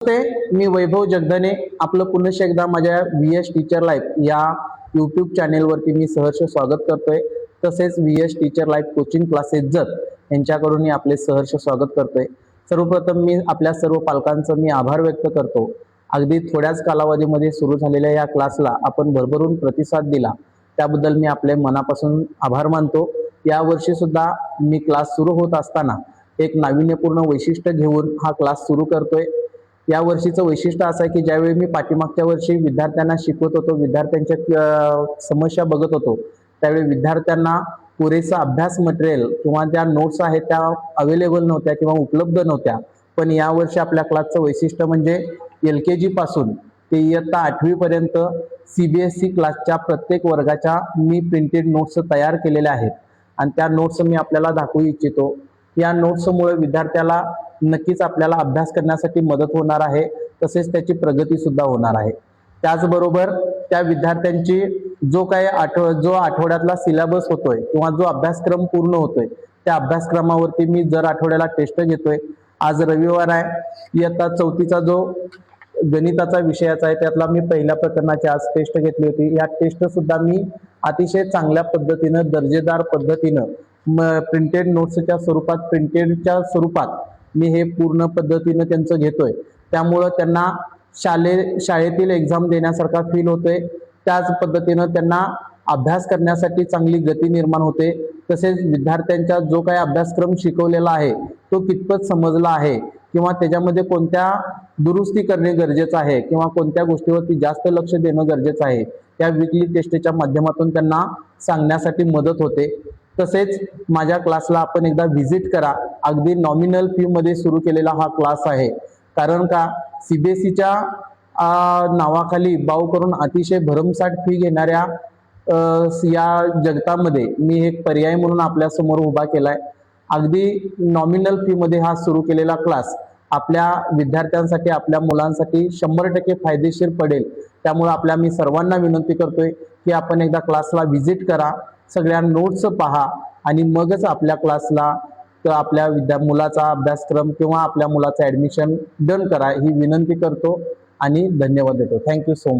नमस्ते, मी वैभव जगधने. आपलं पुन्हा एकदा माझ्या VS टीचर लाईफ या यूट्यूब चॅनेलवरती मी सहर्ष स्वागत करतोय. तसेच VS teacher life coaching classes Jat यांच्याकडून मी आपले सहर्ष स्वागत करतोय. सर्वप्रथम मी आपल्या सर्व पालकांचं मी आभार व्यक्त करतो. अगदी थोड्याच कालावधीमध्ये सुरू झालेल्या या क्लासला आपण भरभरून प्रतिसाद दिला, त्याबद्दल मी आपले मनापासून आभार मानतो. यावर्षी सुद्धा मी क्लास सुरू होत असताना एक नाविन्यपूर्ण वैशिष्ट्य घेऊन हा क्लास सुरू करतोय. या वर्षीचं वैशिष्ट्य असं आहे की ज्यावेळी मी पाठीमागच्या वर्षी विद्यार्थ्यांना शिकवत होतो, विद्यार्थ्यांच्या समस्या बघत होतो, त्यावेळी विद्यार्थ्यांना पुरेसा अभ्यास मटेरियल किंवा त्या नोट्स आहेत त्या अवेलेबल नव्हत्या किंवा उपलब्ध नव्हत्या. पण यावर्षी आपल्या क्लासचं वैशिष्ट्य म्हणजे LKG पासून ते इयत्ता 8वी पर्यंत CBSE क्लासच्या प्रत्येक वर्गाच्या मी प्रिंटेड नोट्स तयार केलेल्या आहेत आणि त्या नोट्स मी आपल्याला दाखवू इच्छितो. या नोट्समुळे विद्यार्थ्याला नक्कीच आपल्याला अभ्यास करण्यासाठी मदत होणार आहे, तसेच त्याची प्रगती सुद्धा होणार आहे. त्याचबरोबर त्या विद्यार्थ्यांची जो आठवड्यातला सिलेबस होतोय किंवा जो अभ्यासक्रम पूर्ण होतोय त्या अभ्यासक्रमावरती मी दर आठवड्याला टेस्ट घेतोय. आज रविवार आहे. इयत्ता 4थीचा जो गणिताचा विषयाचा आहे त्यातला मी पहिल्या प्रकरणाची आज टेस्ट घेतली होती. या टेस्ट सुद्धा मी अतिशय चांगल्या पद्धतीनं दर्जेदार पद्धतीनं प्रिंटेड नोट्सच्या स्वरूपात प्रिंटेडच्या स्वरूपात मी हे पूर्ण पद्धतीनं त्यांचं घेतोय. त्यामुळं त्यांना शाळेतील एक्झाम देण्यासारखा फील होतोय. त्याच पद्धतीनं त्यांना अभ्यास करण्यासाठी चांगली गती निर्माण होते. तसेच विद्यार्थ्यांचा जो काही अभ्यासक्रम शिकवलेला आहे तो कितपत समजला आहे किंवा त्याच्यामध्ये कोणत्या दुरुस्ती करणे गरजेचं आहे किंवा कोणत्या गोष्टीवरती जास्त लक्ष देणं गरजेचं आहे त्या वीकली टेस्टच्या माध्यमातून त्यांना सांगण्यासाठी मदत होते. तसेच माझ्या क्लासला आपण एकदा व्हिजिट करा. अगदी नॉमिनल फी मध्ये सुरू केलेला हा क्लास आहे. कारण का CBSEच्या नावाखाली बाऊ करून अतिशय भरमसाठ फी घेणाऱ्या या जगतामध्ये मी एक पर्याय म्हणून आपल्या समोर उभा केलाय. अगदी नॉमिनल फी मध्ये हा सुरू केलेला क्लास आपल्या विद्यार्थ्यांसाठी आपल्या मुलांसाठी 100% फायदेशीर पडेल. त्यामुळे मी सर्वांना विनंती करतोय की आपण एकदा क्लासला व्हिजिट करा, सगळ्या नोट्स पहा आणि मगच आपल्या क्लासला आपल्या मुलाचा अभ्यासक्रम किंवा आपल्या मुलाचा ऍडमिशन डन करा ही विनंती करतो आणि धन्यवाद देतो. Thank you so much.